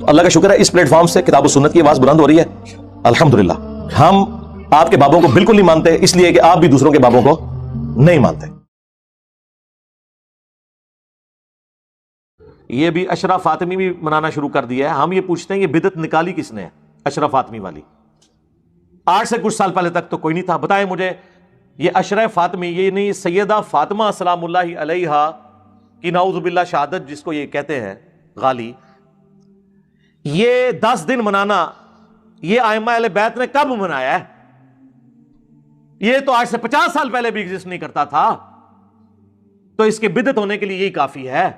تو اللہ کا شکر ہے اس پلیٹ فارم سے کتاب و سنت کی آواز بلند ہو رہی ہے الحمدللہ. ہم آپ کے بابوں کو بالکل نہیں مانتے اس لیے کہ آپ بھی دوسروں کے بابوں کو نہیں مانتے. یہ بھی اشرا فاطمی بھی منانا شروع کر دیا ہے. ہم یہ پوچھتے ہیں یہ بدعت نکالی کس نے ہے اشرا فاطمی والی؟ آج سے کچھ سال پہلے تک تو کوئی نہیں تھا. بتائیں مجھے یہ اشرا فاطمی یہ نہیں سیدہ فاطمہ سلام اللہ علیہا کی نعوذ باللہ شہادت جس کو یہ کہتے ہیں غالی، یہ 10 دن منانا یہ ائمہ اہل بیت نے کب منایا ہے؟ یہ تو آج سے 50 سال پہلے بھی ایگزسٹ نہیں کرتا تھا. تو اس کے بدعت ہونے کے لیے یہی کافی ہے.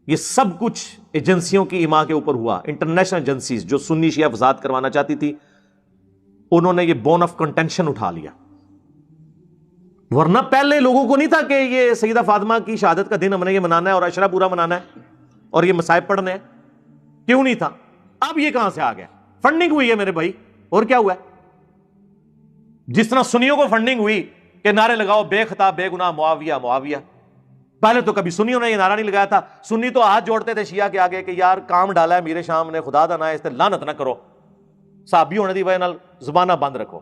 یہ سب کچھ ایجنسیوں کی ایما کے اوپر ہوا. انٹرنیشنل ایجنسیز جو سنی شیعہ فساد کروانا چاہتی تھی انہوں نے یہ بون آف کنٹینشن اٹھا لیا. ورنہ پہلے لوگوں کو نہیں تھا کہ یہ سیدہ فاطمہ کی شہادت کا دن ہم نے یہ منانا ہے اور عشرہ پورا منانا ہے اور یہ مصائب پڑھنے ہیں. کیوں نہیں تھا؟ اب یہ کہاں سے آ گیا؟ فنڈنگ ہوئی ہے میرے بھائی. اور کیا ہوا ہے؟ جس طرح سنیوں کو فنڈنگ ہوئی کہ نعرے لگاؤ بے خطا بے گناہ معاویہ معاویہ. پہلے تو کبھی سنیوں نے یہ نعرہ نہیں لگایا تھا. سنی تو ہاتھ جوڑتے تھے شیعہ کے آگے کہ یار کام ڈالا ہے میرے شام نے خدا دا نہ اس تے لعنت نہ کرو، صحابی ہونے دی وجہ نال زبانہ بند رکھو.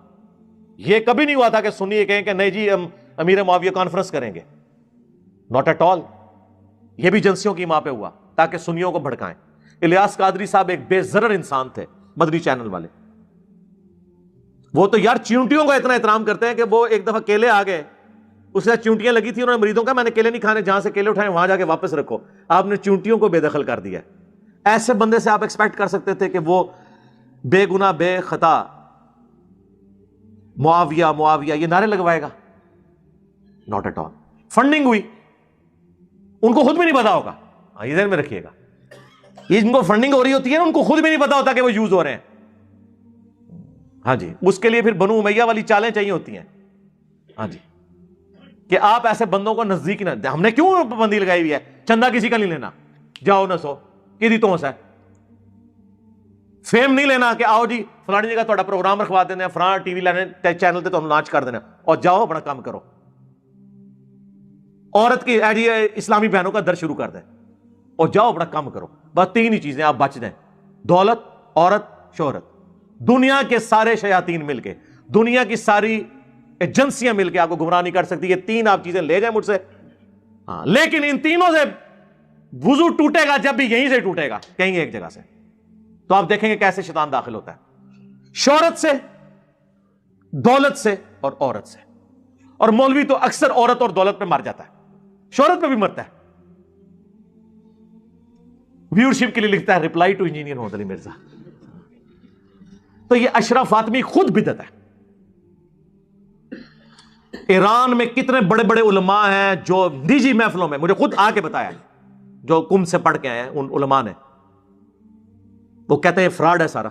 یہ کبھی نہیں ہوا تھا کہ سنی یہ کہیں کہ نہیں جی ہم امیر معاویہ کانفرنس کریں گے. Not at all. یہ بھی ایجنسیوں کی ماں پہ ہوا تاکہ سنیوں کو بھڑکائیں. الیاس قادری صاحب ایک بے ضرر انسان تھے مدنی چینل والے. وہ تو یار چیونٹیوں کا اتنا احترام کرتے ہیں کہ وہ ایک دفعہ کیلے آ گئے، اس سے چیونٹیاں لگی تھی، انہوں نے مریدوں کا میں نے کیلے نہیں کھانے، جہاں سے کیلے اٹھائے وہاں جا کے واپس رکھو. آپ نے چیونٹیوں کو بے دخل کر دیا. ایسے بندے سے آپ ایکسپیکٹ کر سکتے تھے کہ وہ بے گناہ بے خطا معاویہ معاویہ یہ نعرے لگوائے گا؟ Not at all. فنڈنگ ہوئی، ان کو خود بھی نہیں پتا ہوگا. یہ ذہن میں رکھیے گا، یہ جن کو فنڈنگ ہو رہی ہوتی ہے نا ان کو خود بھی نہیں پتا ہوتا کہ وہ یوز ہو رہے ہیں. ہاں جی، اس کے لیے پھر بنو امیہ والی چالیں چاہیے ہوتی ہیں. ہاں جی، کہ آپ ایسے بندوں کو نزدیک نہ. ہم نے کیوں پابندی لگائی ہوئی ہے؟ چندہ کسی کا نہیں لینا، جاؤ نہ سو کی تو ہے. فیم نہیں لینا کہ آؤ جی فلانی جگہ تھوڑا پروگرام رکھوا دینا، فلاں ٹی وی لینے چینل تے تمہیں لانچ کر دینا اور جاؤ اپنا کام کرو. عورت کی اسلامی بہنوں کا در شروع کر دیں اور جاؤ اپنا کام کرو. بس 3 ہی چیزیں آپ بچ جائیں: دولت، عورت، شہرت. دنیا کے سارے شیاطین مل کے، دنیا کی ساری ایجنسیاں مل کے آپ کو گمراہ نہیں کر سکتی. یہ 3 آپ چیزیں لے جائیں مجھ سے. ہاں، لیکن ان تینوں سے وضو ٹوٹے گا جب بھی یہیں سے ٹوٹے گا، کہیں ایک جگہ سے. تو آپ دیکھیں گے کیسے شیطان داخل ہوتا ہے. شہرت سے، دولت سے اور عورت سے. اور مولوی تو اکثر عورت اور دولت پہ مر جاتا ہے، شہرت پہ بھی مرتا ہے. ویورشپ کے لیے لکھتا ہے ریپلائی ٹو انجینئر محمد علی مرزا. تو یہ اشرا فاطمی خود بدعت ہے. ایران میں کتنے بڑے بڑے علماء ہیں جو نجی محفلوں میں، مجھے خود آ کے بتایا ہے، جو کم سے پڑھ کے آئے ہیں ان علماء نے، وہ کہتے ہیں فراڈ ہے سارا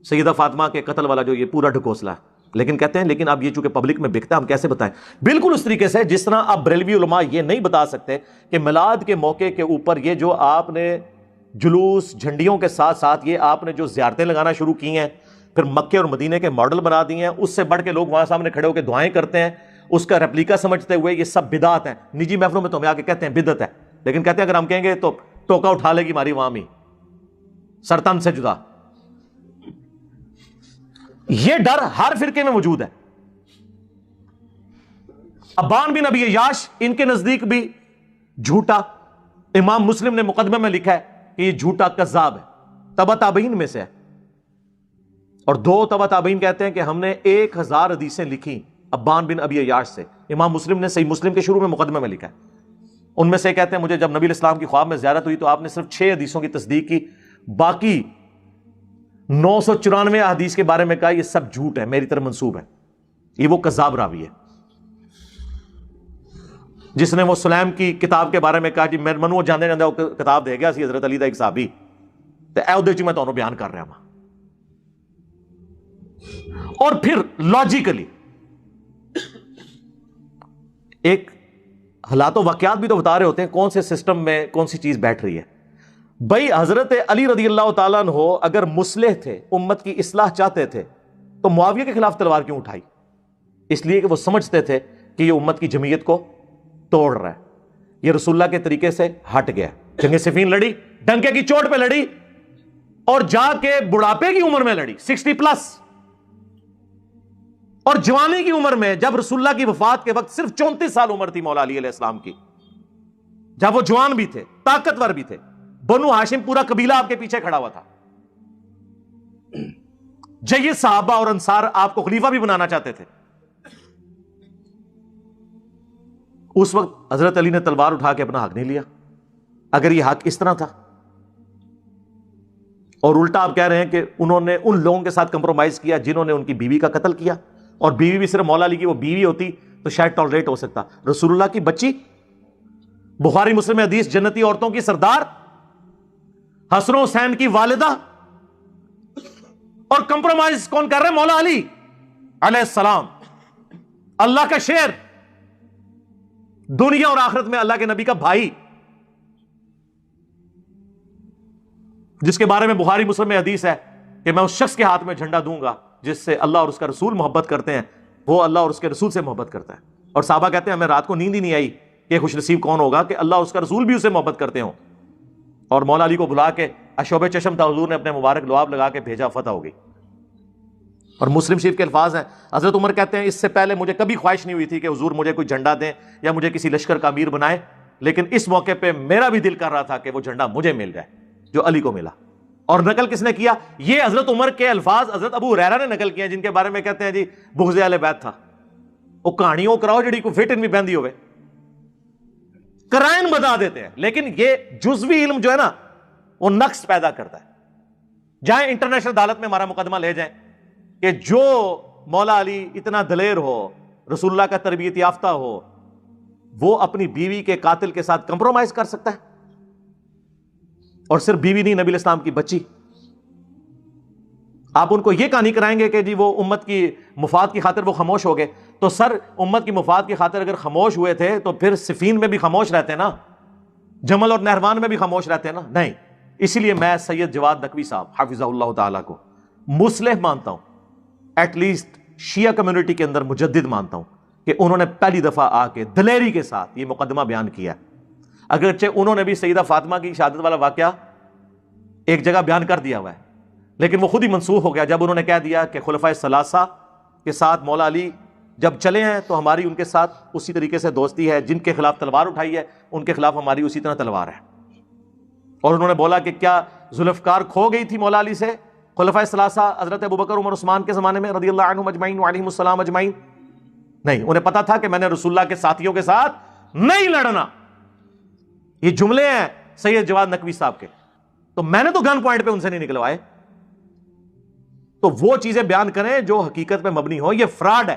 سیدہ فاطمہ کے قتل والا جو یہ پورا ڈھکوسلا ہے. لیکن کہتے ہیں لیکن اب یہ چونکہ پبلک میں بکتا ہے ہم کیسے بتائیں. بالکل اس طریقے سے جس طرح اب بریلوی علماء یہ نہیں بتا سکتے کہ میلاد کے موقع کے اوپر یہ جو آپ نے جلوس جھنڈیوں کے ساتھ ساتھ یہ آپ نے جو زیارتیں لگانا شروع کی ہیں، پھر مکے اور مدینے کے ماڈل بنا دیے ہیں، اس سے بڑھ کے لوگ وہاں سامنے کھڑے ہو کے دعائیں کرتے ہیں اس کا ریپلیکا سمجھتے ہوئے، یہ سب بدعت ہیں. نجی محفلوں میں تو ہمیں آ کے کہتے ہیں بدعت ہے، لیکن کہتے ہیں اگر ہم کہیں گے تو ٹوکا اٹھا لے گی ہماری عوام ہی، سرطان سے جدا. یہ ڈر ہر فرقے میں موجود ہے. ابان بن ابی عیاش ان کے نزدیک بھی جھوٹا. امام مسلم نے مقدمے میں لکھا ہے کہ یہ جھوٹا کذاب ہے، تبع تابعین میں سے ہے. اور 2 تبع تابعین کہتے ہیں کہ ہم نے 1000 حدیثیں لکھی ابان بن ابی عیاش سے. امام مسلم نے صحیح مسلم کے شروع میں مقدمے میں لکھا ہے. ان میں سے کہتے ہیں مجھے جب نبی علیہ السلام کی خواب میں زیارت ہوئی تو آپ نے صرف 6 حدیثوں کی تصدیق کی، باقی 994 حدیث کے بارے میں کہا یہ سب جھوٹ ہے، میری طرف منسوب ہے. یہ وہ کذاب راوی ہے جس نے وہ سلیم کی کتاب کے بارے میں کہا جی میں منو جانے جاندے وہ کتاب دے گیا سی حضرت علی دا ایک صحابی تے اے اودے چ میں تانوں بیان کر رہا ہوں. اور پھر لاجیکلی ایک حالات و واقعات بھی تو بتا رہے ہوتے ہیں کون سے سسٹم میں کون سی چیز بیٹھ رہی ہے. بھائی حضرت علی رضی اللہ تعالیٰ عنہ اگر مصلح تھے، امت کی اصلاح چاہتے تھے، تو معاویہ کے خلاف تلوار کیوں اٹھائی؟ اس لیے کہ وہ سمجھتے تھے کہ یہ امت کی جمعیت کو توڑ رہا ہے، یہ رسول اللہ کے طریقے سے ہٹ گیا. جنگ صفین لڑی، ڈنکے کی چوٹ پہ لڑی، اور جا کے بڑھاپے کی عمر میں لڑی 60+، اور جوانی کی عمر میں جب رسول اللہ کی وفات کے وقت صرف 34 سال عمر تھی مولا علی علیہ السلام کی، جب وہ جوان بھی تھے، طاقتور بھی تھے، بنو ہاشم پورا قبیلہ آپ کے پیچھے کھڑا ہوا تھا، جید صحابہ اور انصار آپ کو خلیفہ بھی بنانا چاہتے تھے۔ اس وقت حضرت علی نے تلوار اٹھا کے اپنا حق نہیں لیا، اگر یہ حق اس طرح تھا۔ اور الٹا آپ کہہ رہے ہیں کہ انہوں نے ان لوگوں کے ساتھ کمپرومائز کیا جنہوں نے ان کی بیوی کا قتل کیا، اور بیوی بھی صرف مولا علی کی وہ بیوی ہوتی تو شاید ٹالریٹ ہو سکتا، رسول اللہ کی بچی، بخاری مسلم حدیث، جنتی عورتوں کی سردار، حسن و حسین کی والدہ، اور کمپرومائز کون کر رہے ہیں؟ مولا علی علیہ السلام، اللہ کا شیر، دنیا اور آخرت میں اللہ کے نبی کا بھائی، جس کے بارے میں بخاری مسلم میں حدیث ہے کہ میں اس شخص کے ہاتھ میں جھنڈا دوں گا جس سے اللہ اور اس کا رسول محبت کرتے ہیں، وہ اللہ اور اس کے رسول سے محبت کرتا ہے۔ اور صحابہ کہتے ہیں ہمیں رات کو نیند ہی نہیں آئی کہ خوش نصیب کون ہوگا کہ اللہ اور اس کا رسول بھی اسے محبت کرتے ہوں۔ اور مولا علی کو بلا کے اشوب چشم تھا، حضور نے اپنے مبارک لعاب لگا کے بھیجا، فتح ہو گئی۔ اور مسلم شریف کے الفاظ ہیں، حضرت عمر کہتے ہیں اس سے پہلے مجھے کبھی خواہش نہیں ہوئی تھی کہ حضور مجھے کوئی جھنڈا دیں یا مجھے کسی لشکر کا امیر بنائے، لیکن اس موقع پہ میرا بھی دل کر رہا تھا کہ وہ جھنڈا مجھے مل جائے جو علی کو ملا۔ اور نقل کس نے کیا؟ یہ حضرت عمر کے الفاظ حضرت ابو ہریرہ نے نقل کیے ہیں، جن کے بارے میں کہتے ہیں جی بغض اہل بیت تھا۔ وہ کہانیوں کراؤ جڑی کو فٹ ان بھی بہندی ہوئے، کرائن بتا دیتے ہیں، لیکن یہ جزوی علم جو ہے نا وہ نقص پیدا کرتا ہے۔ جائیں انٹرنیشنل عدالت میں ہمارا مقدمہ لے جائیں کہ جو مولا علی اتنا دلیر ہو، رسول اللہ کا تربیت یافتہ ہو، وہ اپنی بیوی کے قاتل کے ساتھ کمپرومائز کر سکتا ہے، اور صرف بیوی نہیں، نبی الاسلام کی بچی۔ آپ ان کو یہ کہانی کرائیں گے کہ جی وہ امت کی مفاد کی خاطر وہ خاموش ہو گئے، تو سر امت کی مفاد کی خاطر اگر خاموش ہوئے تھے تو پھر صفین میں بھی خاموش رہتے نا، جمل اور نہروان میں بھی خاموش رہتے نا؟ نہیں۔ اسی لیے میں سید جواد نقوی صاحب حافظہ اللہ تعالیٰ کو مصلح مانتا ہوں، ایٹ لیسٹ شیعہ کمیونٹی کے اندر مجدد مانتا ہوں، کہ انہوں نے پہلی دفعہ آ کے دلیری کے ساتھ یہ مقدمہ بیان کیا۔ اگرچہ انہوں نے بھی سیدہ فاطمہ کی شہادت والا واقعہ ایک جگہ بیان کر دیا ہوا ہے، لیکن وہ خود ہی منسوخ ہو گیا جب انہوں نے کہہ دیا کہ خلفائے ثلاثہ کے ساتھ مولا علی جب چلے ہیں تو ہماری ان کے ساتھ اسی طریقے سے دوستی ہے، جن کے خلاف تلوار اٹھائی ہے ان کے خلاف ہماری اسی طرح تلوار ہے۔ اور انہوں نے بولا کہ کیا ذوالفقار کھو گئی تھی مولا علی سے؟ خلفائے ثلاثہ حضرت ابوبکر عمر عثمان کے زمانے میں رضی اللہ عنہم اجمعین وعلیہم السلام اجمعین؟ نہیں، انہیں پتا تھا کہ میں نے رسول اللہ کے ساتھیوں کے ساتھ نہیں لڑنا۔ یہ جملے ہیں سید جواد نقوی صاحب کے، تو میں نے تو گن پوائنٹ پہ ان سے نہیں نکلوائے۔ تو وہ چیزیں بیان کریں جو حقیقت پہ مبنی ہو۔ یہ فراڈ ہے،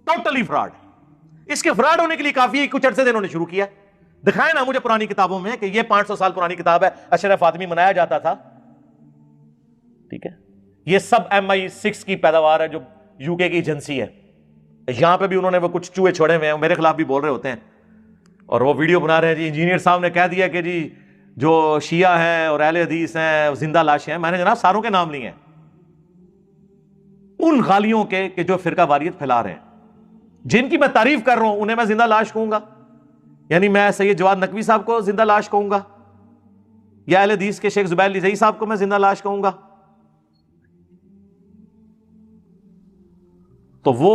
ٹوٹلی فراڈ ہے۔ اس کے فراڈ ہونے کے لیے کافی کچھ عرصے سے انہوں نے شروع کیا۔ دکھائیں نا مجھے پرانی کتابوں میں کہ یہ 500 سال پرانی کتاب ہے، عشر فاطمی منایا جاتا تھا، ٹھیک ہے؟ یہ سب MI6 کی پیداوار ہے جو UK کی ایجنسی ہے۔ یہاں پہ بھی انہوں نے وہ کچھ چوہے چھوڑے ہوئے ہیں، میرے خلاف بھی بول رہے ہوتے ہیں، اور وہ ویڈیو بنا رہے ہیں جی انجینئر صاحب نے کہہ دیا کہ جی جو شیعہ ہیں اور اہل حدیث ہیں زندہ لاشیں ہیں۔ میں نے جناب ساروں کے نام لیے ہیں، ان غالیوں کے کہ جو فرقہ واریت پھیلا رہے ہیں، جن کی میں تعریف کر رہا ہوں انہیں میں زندہ لاش کہوں گا؟ یعنی میں سید جواد نقوی صاحب کو زندہ لاش کہوں گا، یا اہل حدیث کے شیخ زبیر لزئی صاحب کو میں زندہ لاش کہوں گا؟ تو وہ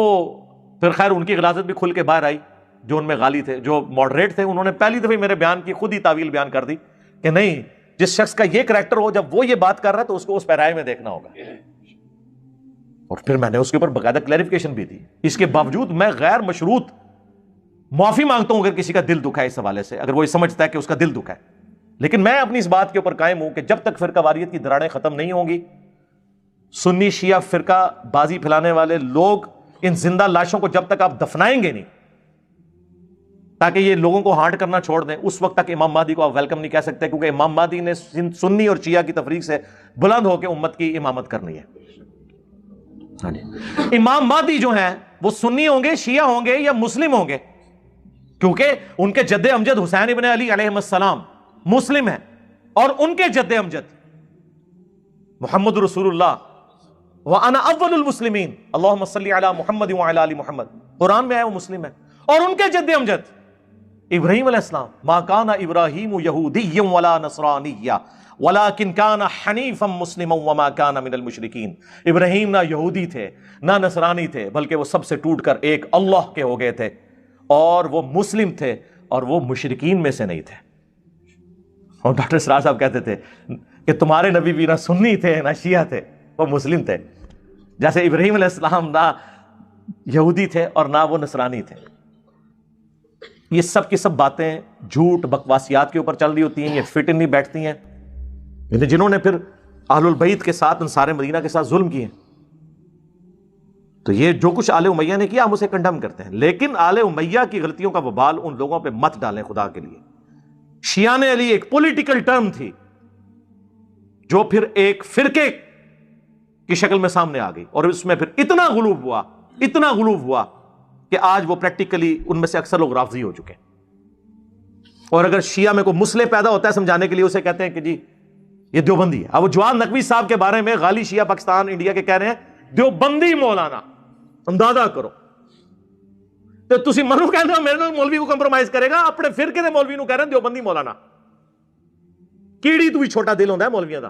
پھر خیر ان کی غلاظت بھی کھل کے باہر آئی، جو ان میں غالی تھے، جو ماڈریٹ تھے، انہوں نے پہلی دفعہ میرے بیان کی خود ہی تعویل بیان کر دی کہ نہیں، جس شخص کا یہ کریکٹر ہو جب وہ یہ بات کر رہا ہے تو اس کو اس پیرائے میں دیکھنا ہوگا۔ اور پھر میں نے اس کے اوپر باقاعدہ کلیریفیکیشن بھی دی۔ اس کے باوجود میں غیر مشروط معافی مانگتا ہوں اگر کسی کا دل دکھا ہے اس حوالے سے، اگر وہ یہ سمجھتا ہے کہ اس کا دل دکھا ہے، لیکن میں اپنی اس بات کے اوپر قائم ہوں کہ جب تک فرقہ واریت کی دراڑیں ختم نہیں ہوں گی، سنی شیعہ فرقہ بازی پھیلانے والے لوگ ان زندہ لاشوں کو جب تک آپ دفنائیں گے نہیں تاکہ یہ لوگوں کو ہانٹ کرنا چھوڑ دیں، اس وقت تک امام مہدی کو آپ ویلکم نہیں کہہ سکتے، کیونکہ امام مہدی نے سنی اور شیعہ کی تفریق سے بلند ہو کے امت کی امامت کرنی ہے۔ امام مہدی جو ہیں وہ سنی ہوں گے، شیعہ ہوں گے یا مسلم ہوں گے، کیونکہ ان کے جد امجد حسین ابن علی علیہ السلام مسلم ہیں، اور ان کے جد امجد محمد رسول اللہ وَأَنَا أَوَّلُ الْمُسْلِمِينَ اللہم صلی علی محمد وعلی آل محمد، قرآن میں ہے وہ مسلم ہے، اور ان کے جد امجد ابراہیم علیہ السلام ما کان ابراہیم یہودی ولا نصرانی ولکن کان حنیفا مسلما وما کان من المشرکین. ابراہیم نہ یہودی تھے نہ نصرانی تھے، بلکہ وہ سب سے ٹوٹ کر ایک اللہ کے ہو گئے تھے، اور وہ مسلم تھے اور وہ مشرکین میں سے نہیں تھے. اور ڈاکٹر اسرار صاحب کہتے تھے کہ تمہارے نبی بھی نہ سنی تھے نہ شیعہ تھے، وہ مسلم تھے. جیسے ابراہیم علیہ السلام نہ یہودی تھے اور نہ وہ نصرانی تھے. یہ سب کی سب باتیں جھوٹ بکواسیات کے اوپر چل رہی ہوتی ہیں، یہ فٹ نہیں بیٹھتی ہیں. یعنی جنہوں نے پھر اہل البیت کے ساتھ انصار مدینہ کے ساتھ ظلم کیے، تو یہ جو کچھ آل امیہ نے کیا ہم اسے کنڈم کرتے ہیں، لیکن آل امیہ کی غلطیوں کا وبال ان لوگوں پہ مت ڈالیں خدا کے لیے. شیعان علی ایک پولیٹیکل ٹرم تھی جو پھر ایک فرقے کی شکل میں سامنے آ گئی، اور اس میں پھر اتنا غلوب ہوا کہ آج وہ پریکٹیکلی ان میں سے اکثر لوگ رافضی ہو چکے ہیں. اور اگر شیعہ میں کوئی مسئلہ پیدا ہوتا ہے سمجھانے کے لیے، اسے کہتے ہیں کہ جی یہ دیوبندی ہے. اب وہ جوان نقوی صاحب کے بارے میں غالی شیعہ پاکستان انڈیا کے کہہ رہے ہیں دیوبندی مولانا. اندازہ کرو تو تسی منو کہندے ہو میرے نال مولوی کو کمپرومائز کرے گا، اپنے فرقے دے مولوی نو کہہ رہے ہیں دیوبندی مولانا. کیڑی تو بھی چھوٹا دل ہوندا ہے مولویاں دا.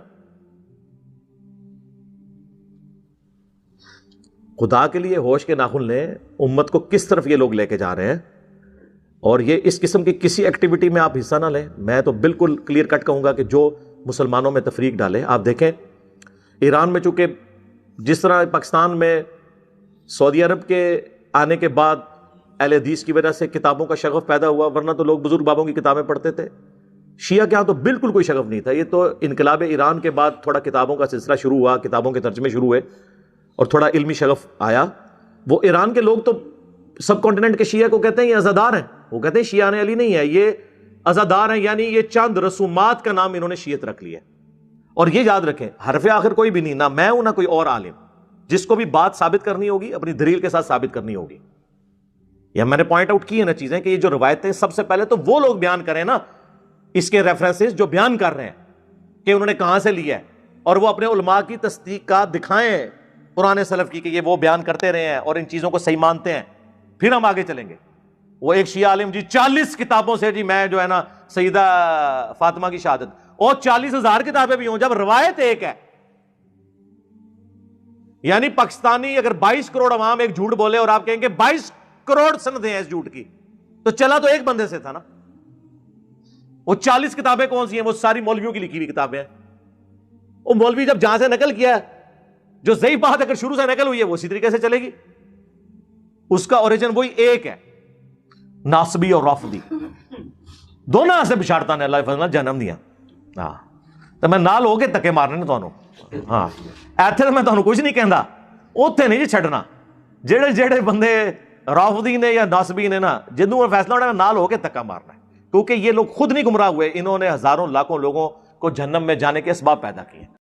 خدا کے لیے ہوش کے ناخن لیں، امت کو کس طرف یہ لوگ لے کے جا رہے ہیں. اور یہ اس قسم کی کسی ایکٹیویٹی میں آپ حصہ نہ لیں. میں تو بالکل کلیئر کٹ کہوں گا کہ جو مسلمانوں میں تفریق ڈالے. آپ دیکھیں ایران میں چونکہ جس طرح پاکستان میں سعودی عرب کے آنے کے بعد اہل حدیث کی وجہ سے کتابوں کا شغف پیدا ہوا، ورنہ تو لوگ بزرگ بابوں کی کتابیں پڑھتے تھے. شیعہ کے ہاں تو بالکل کوئی شغف نہیں تھا. یہ تو انقلاب ایران کے بعد تھوڑا کتابوں کا سلسلہ شروع ہوا، کتابوں کے ترجمے شروع ہوئے اور تھوڑا علمی شغف آیا. وہ ایران کے لوگ تو سب کانٹیننٹ کے شیعہ کو کہتے ہیں یہ عزادار ہیں. وہ کہتے ہیں شیعان علی نہیں ہے، یہ عزادار ہیں، یعنی یہ چند رسومات کا نام انہوں نے شیعت رکھ لیا. اور یہ یاد رکھیں حرف آخر کوئی بھی نہیں، نہ میں ہوں نہ کوئی اور عالم. جس کو بھی بات ثابت کرنی ہوگی اپنی دلیل کے ساتھ ثابت کرنی ہوگی. یا میں نے پوائنٹ آؤٹ کی ہے نا چیزیں کہ یہ جو روایتیں سب سے پہلے تو وہ لوگ بیان کریں نا اس کے ریفرنسز جو بیان کر رہے ہیں کہ انہوں نے کہاں سے لیا ہے، اور وہ اپنے علماء کی تصدیقات دکھائیں پرانے سلف کی کہ یہ وہ بیان کرتے رہے ہیں اور ان چیزوں کو صحیح مانتے ہیں، پھر ہم آگے چلیں گے. وہ ایک شیعہ عالم جی 40 کتابوں سے جی میں جو ہے نا سیدہ فاطمہ کی شہادت، اور 40,000 کتابیں بھی ہوں جب روایت ایک ہے. یعنی پاکستانی اگر 22 کروڑ عوام ایک جھوٹ بولے اور آپ کہیں گے 22 کروڑ سندیں ہیں اس جھوٹ کی، تو چلا تو ایک بندے سے تھا نا. وہ 40 کتابیں کون سی ہیں؟ وہ ساری مولویوں کی لکھی ہوئی کتابیں ہیں. وہ مولوی جب جہاں سے نقل کیا ہے، جو صحیح بات اگر شروع سے نقل ہوئی ہے وہ اسی طریقے سے چلے گی. اس کا اوریجن وہی ایک ہے، ناصبی اور رافضی دونوں سے بشارتاں نے اللہ فضل جنم دیا. ہاں تو میں نال ہو کے تکے مارنے نے تانوں. ہاں ایتھے میں تانوں کچھ نہیں کہندا، اوتھے نہیں جی چھڈنا. جڑے بندے رافضی نے یا ناصبی نے نا جدوں فیصلہ ہونا نال ہو کے تکا مارنا ہے، کیونکہ یہ لوگ خود نہیں گمراہ ہوئے، انہوں نے ہزاروں لاکھوں لوگوں کو جہنم میں جانے کے اسباب پیدا کیے.